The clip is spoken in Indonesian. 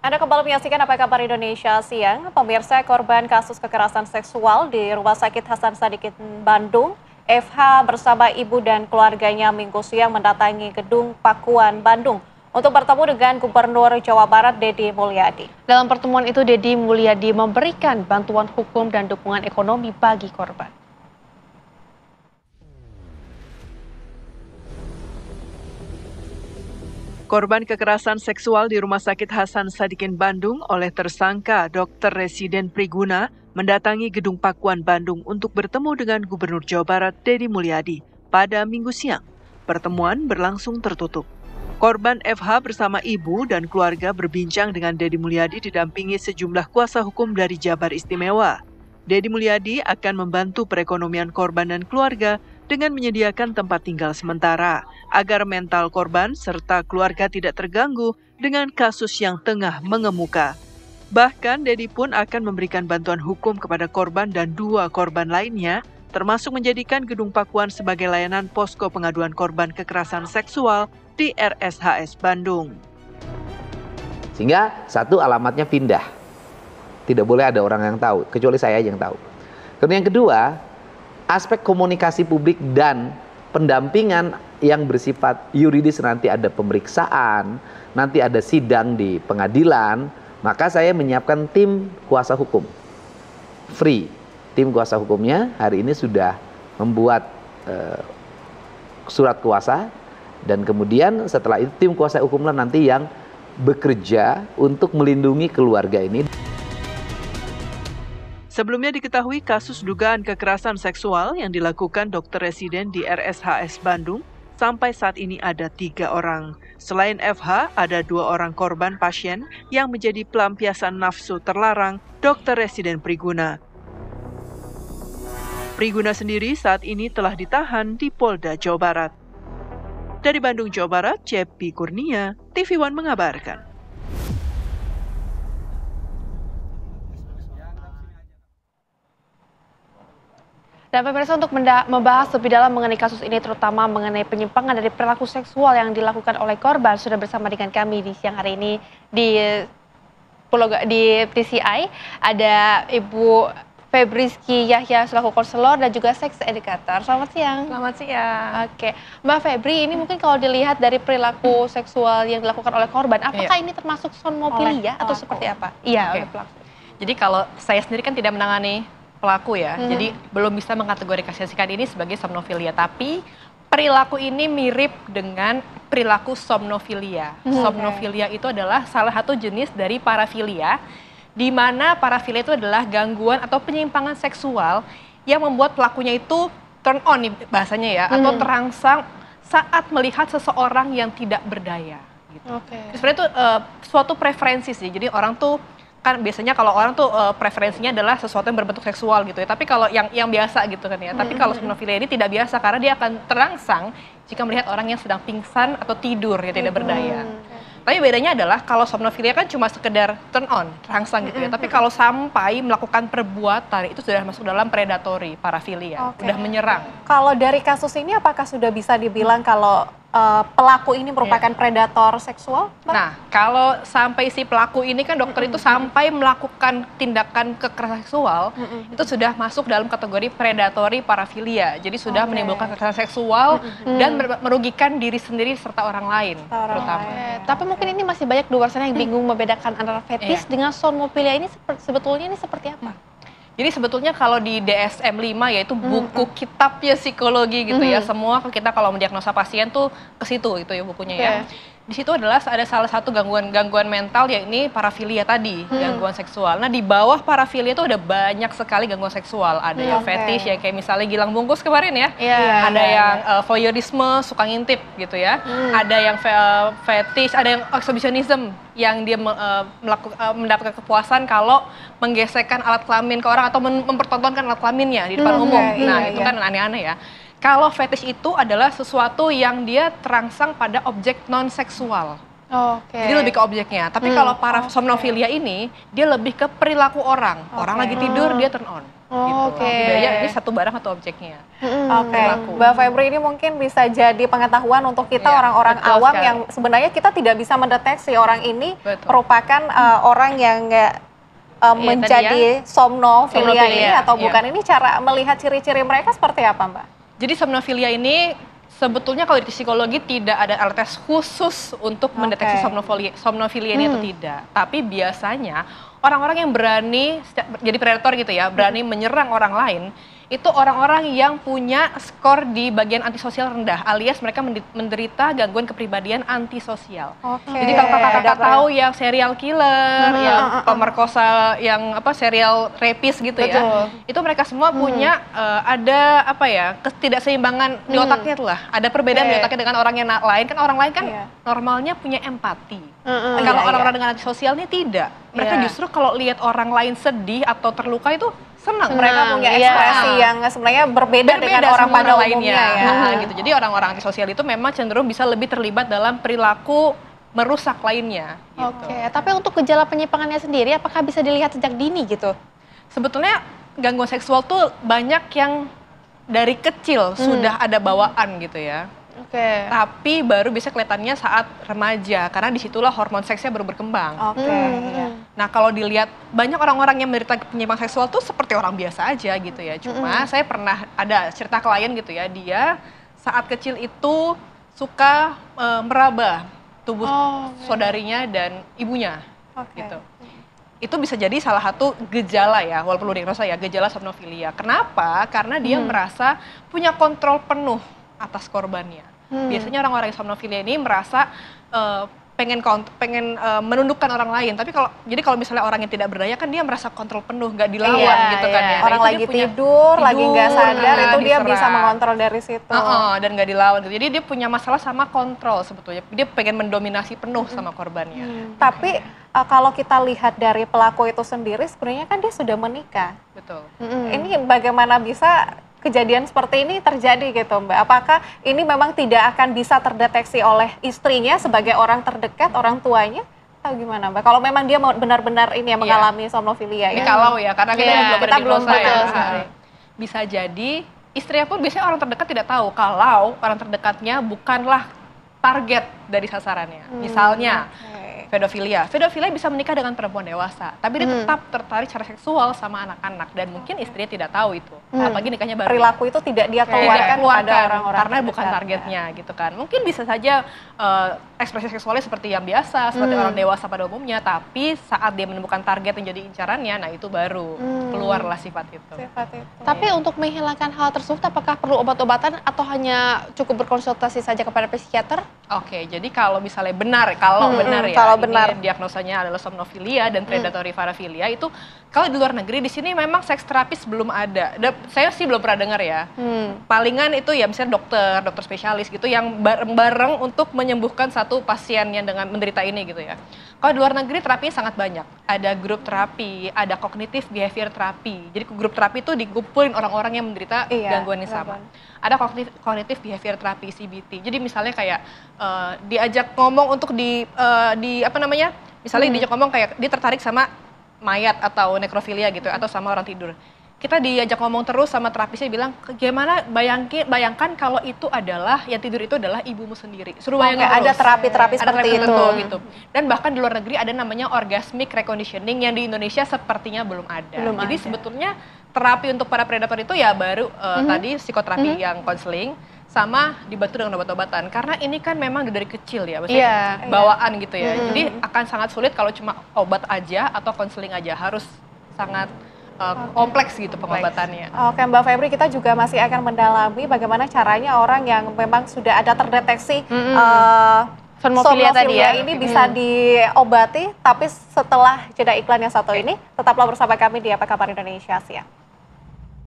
Anda kembali menyaksikan Apa Kabar Indonesia Siang. Pemirsa, korban kasus kekerasan seksual di Rumah Sakit Hasan Sadikin Bandung, FH bersama ibu dan keluarganya Minggu siang mendatangi gedung Pakuan Bandung untuk bertemu dengan Gubernur Jawa Barat Deddy Mulyadi. Dalam pertemuan itu, Deddy Mulyadi memberikan bantuan hukum dan dukungan ekonomi bagi korban. Korban kekerasan seksual di Rumah Sakit Hasan Sadikin Bandung oleh tersangka Dr. Residen Priguna mendatangi gedung Pakuan Bandung untuk bertemu dengan Gubernur Jawa Barat Deddy Mulyadi pada Minggu siang. Pertemuan berlangsung tertutup. Korban FH bersama ibu dan keluarga berbincang dengan Deddy Mulyadi didampingi sejumlah kuasa hukum dari Jabar Istimewa. Deddy Mulyadi akan membantu perekonomian korban dan keluarga dengan menyediakan tempat tinggal sementara agar mental korban serta keluarga tidak terganggu dengan kasus yang tengah mengemuka. Bahkan Deddy pun akan memberikan bantuan hukum kepada korban dan 2 korban lainnya, termasuk menjadikan gedung Pakuan sebagai layanan posko pengaduan korban kekerasan seksual di RSHS Bandung. Sehingga satu, alamatnya pindah. Tidak boleh ada orang yang tahu, kecuali saya yang tahu. Kemudian yang kedua, aspek komunikasi publik dan pendampingan yang bersifat yuridis, nanti ada pemeriksaan, nanti ada sidang di pengadilan, maka saya menyiapkan tim kuasa hukum. Free. Tim kuasa hukumnya hari ini sudah membuat surat kuasa, dan kemudian setelah itu tim kuasa hukumlah nanti yang bekerja untuk melindungi keluarga ini. Sebelumnya diketahui kasus dugaan kekerasan seksual yang dilakukan dokter residen di RSHS Bandung, sampai saat ini ada 3 orang. Selain FH, ada 2 orang korban pasien yang menjadi pelampiasan nafsu terlarang dokter residen Priguna. Priguna sendiri saat ini telah ditahan di Polda Jawa Barat. Dari Bandung, Jawa Barat, Cepi Kurnia, TV One mengabarkan. Dan pemirsa, untuk membahas lebih dalam mengenai kasus ini, terutama mengenai penyimpangan dari perilaku seksual yang dilakukan oleh korban, sudah bersama dengan kami di siang hari ini di TCI ada Ibu Febriski Yahya selaku konselor dan juga seks educator. Selamat siang. Selamat siang. Oke, Mbak Febri, ini mungkin kalau dilihat dari perilaku seksual yang dilakukan oleh korban, apakah ini termasuk somnofilia atau seperti apa? Iya, oleh pelaku. Jadi kalau saya sendiri kan tidak menangani pelaku ya, jadi belum bisa mengkategorisasikan ini sebagai somnofilia, tapi perilaku ini mirip dengan perilaku somnofilia. Somnofilia itu adalah salah satu jenis dari parafilia, di mana parafilia itu adalah gangguan atau penyimpangan seksual yang membuat pelakunya itu turn on nih bahasanya ya, atau terangsang saat melihat seseorang yang tidak berdaya. Gitu. Sebenarnya itu suatu preferensi sih, jadi orang tuh kan biasanya kalau orang tuh preferensinya adalah sesuatu yang berbentuk seksual gitu ya. Tapi kalau yang biasa gitu kan ya. Tapi kalau somnofilia ini tidak biasa karena dia akan terangsang jika melihat orang yang sedang pingsan atau tidur ya, tidak berdaya. Tapi bedanya adalah kalau somnofilia kan cuma sekedar turn on, terangsang gitu ya. Tapi kalau sampai melakukan perbuatan itu sudah masuk dalam predatory, parafilia, sudah menyerang. Kalau dari kasus ini apakah sudah bisa dibilang kalau pelaku ini merupakan predator seksual, Mbak? Nah, kalau sampai si pelaku ini kan dokter itu sampai melakukan tindakan kekerasan seksual, itu sudah masuk dalam kategori predatory parafilia. Jadi sudah menimbulkan kekerasan seksual dan merugikan diri sendiri serta orang lain, terutama. Tapi mungkin ini masih banyak di luar sana yang bingung membedakan antara fetis dengan somnofilia ini sebetulnya ini seperti apa? Jadi sebetulnya kalau di DSM-5 yaitu buku kitabnya psikologi gitu ya, semua kita kalau mendiagnosa pasien tuh ke situ itu ya bukunya ya. Di situ adalah ada salah satu gangguan mental yakni parafilia tadi, gangguan seksual. Nah, di bawah parafilia itu ada banyak sekali gangguan seksual. Ada yang fetish ya kayak misalnya gilang bungkus kemarin ya. Ada yang voyeurisme, suka ngintip gitu ya. Ada yang fetish, ada yang exhibitionism yang dia mendapatkan kepuasan kalau menggesekkan alat kelamin ke orang atau mempertontonkan alat kelaminnya di depan umum. Nah, itu kan aneh-aneh ya. Kalau fetish itu adalah sesuatu yang dia terangsang pada objek non-seksual. Jadi lebih ke objeknya. Tapi kalau para somnofilia ini, dia lebih ke perilaku orang. Orang lagi tidur, dia turn on. gitu. Oke. Bedanya ini satu barang atau objeknya. Oke, Perilaku. Mbak Febri, ini mungkin bisa jadi pengetahuan untuk kita Iya, orang-orang betul awam sekali. yang sebenarnya kita tidak bisa mendeteksi orang ini Betul. merupakan orang yang menjadi somnofilia ini Somnofilia, atau iya. bukan. Ini cara melihat ciri-ciri mereka seperti apa, Mbak? Jadi somnofilia ini sebetulnya kalau di psikologi tidak ada alat tes khusus untuk mendeteksi somnofilia ini atau tidak. Tapi biasanya orang-orang yang berani jadi predator gitu ya, berani menyerang orang lain, itu orang-orang yang punya skor di bagian antisosial rendah, alias mereka menderita gangguan kepribadian antisosial. Oke. Jadi kalau kakak-kakak tahu yang serial killer, yang pemerkosa, yang serial rapist gitu Betul. ya, itu mereka semua punya ada ketidakseimbangan di otaknya tuh lah, ada perbedaan di otaknya dengan orang yang lain. Kan orang lain kan normalnya punya empati. Kalau orang-orang dengan antisosial ini tidak. Mereka justru kalau lihat orang lain sedih atau terluka itu senang. Mereka punya ekspresi yang sebenarnya berbeda dengan orang sama pada lainnya umumnya ya. gitu. Jadi orang-orang antisosial itu memang cenderung bisa lebih terlibat dalam perilaku merusak lainnya. Gitu. Oke, tapi untuk gejala penyimpangannya sendiri, apakah bisa dilihat sejak dini gitu? Sebetulnya gangguan seksual tuh banyak yang dari kecil sudah ada bawaan gitu ya. Oke. Tapi baru bisa kelihatannya saat remaja, karena disitulah hormon seksnya baru berkembang. Oke. Nah kalau dilihat banyak orang-orang yang menderita penyimpangan seksual tuh seperti orang biasa aja gitu ya. Cuma saya pernah ada cerita klien gitu ya, dia saat kecil itu suka meraba tubuh saudarinya dan ibunya gitu. Itu bisa jadi salah satu gejala ya, walaupun belum diagnosa ya, gejala somnofilia. Kenapa? Karena dia merasa punya kontrol penuh atas korbannya. Biasanya orang-orang yang somnofilia ini merasa pengen menundukkan orang lain. Tapi kalau misalnya orang yang tidak berdaya kan dia merasa kontrol penuh, nggak dilawan gitu kan ya. Nah, Orang itu lagi dia punya- tidur, lagi nggak sadar, itu dia diserang. bisa mengontrol dari situ. Dan nggak dilawan gitu. Jadi dia punya masalah sama kontrol sebetulnya. Dia pengen mendominasi penuh sama korbannya. Tapi kalau kita lihat dari pelaku itu sendiri, sebenarnya kan dia sudah menikah. Betul. Ini bagaimana bisa kejadian seperti ini terjadi gitu, Mbak? Apakah ini memang tidak akan bisa terdeteksi oleh istrinya sebagai orang terdekat, orang tuanya? Atau gimana, Mbak? Kalau memang dia benar-benar ini yang mengalami somnofilia Ini ya? kalau ya, karena kita kita belum diagnosa betul ya. sekali. Bisa jadi istrinya pun biasanya orang terdekat tidak tahu kalau orang terdekatnya bukanlah target dari sasarannya. Misalnya pedofilia. Pedofilia bisa menikah dengan perempuan dewasa, tapi dia tetap tertarik secara seksual sama anak-anak dan mungkin istrinya tidak tahu itu. Apalagi nikahnya baru. Perilaku itu tidak dia Tidak keluarkan pada keluarkan, orang-orang karena bukan terdekatnya. targetnya gitu kan. Mungkin bisa saja ekspresi seksualnya seperti yang biasa, seperti orang dewasa pada umumnya, tapi saat dia menemukan target yang jadi incarannya, nah itu baru keluarlah sifat itu. Sifat itu. Tapi untuk menghilangkan hal tersebut, apakah perlu obat-obatan atau hanya cukup berkonsultasi saja kepada psikiater? Oke, jadi kalau misalnya benar, kalau benar ya, kalau benar. ini diagnosanya adalah somnofilia dan predatory paraphilia, itu kalau di luar negeri di sini memang seks terapis belum ada. Saya sih belum pernah dengar ya. Palingan itu ya misalnya dokter spesialis gitu yang bareng-bareng untuk menyembuhkan satu pasien yang dengan menderita ini gitu ya. Kalau di luar negeri terapinya sangat banyak. Ada grup terapi, ada cognitive behavior terapi. Jadi grup terapi itu dikumpulin orang-orang yang menderita gangguan yang sama. Ada cognitive behavior terapi CBT. Jadi misalnya kayak diajak ngomong untuk misalnya diajak ngomong kayak dia tertarik sama mayat atau nekrofilia gitu atau sama orang tidur. Kita diajak ngomong terus sama terapisnya bilang gimana bayangkan kalau itu adalah yang tidur itu adalah ibumu sendiri. Suruh bayangin terus. Ada terapi-terapi Ada seperti terapi itu. tertentu gitu. Dan bahkan di luar negeri ada namanya orgasmic reconditioning yang di Indonesia sepertinya belum ada. Jadi sebetulnya terapi untuk para predator itu ya baru tadi psikoterapi yang konseling sama dibantu dengan obat-obatan. Karena ini kan memang dari kecil ya, maksudnya bawaan gitu ya. Jadi akan sangat sulit kalau cuma obat aja atau konseling aja, harus sangat kompleks gitu pengobatannya. Oke, Mbak Febri, kita juga masih akan mendalami bagaimana caranya orang yang memang sudah ada terdeteksi Somnofilia tadi ya. ini bisa diobati, tapi setelah jeda iklan yang satu ini, tetaplah bersama kami di Apa Kabar Indonesia Siang.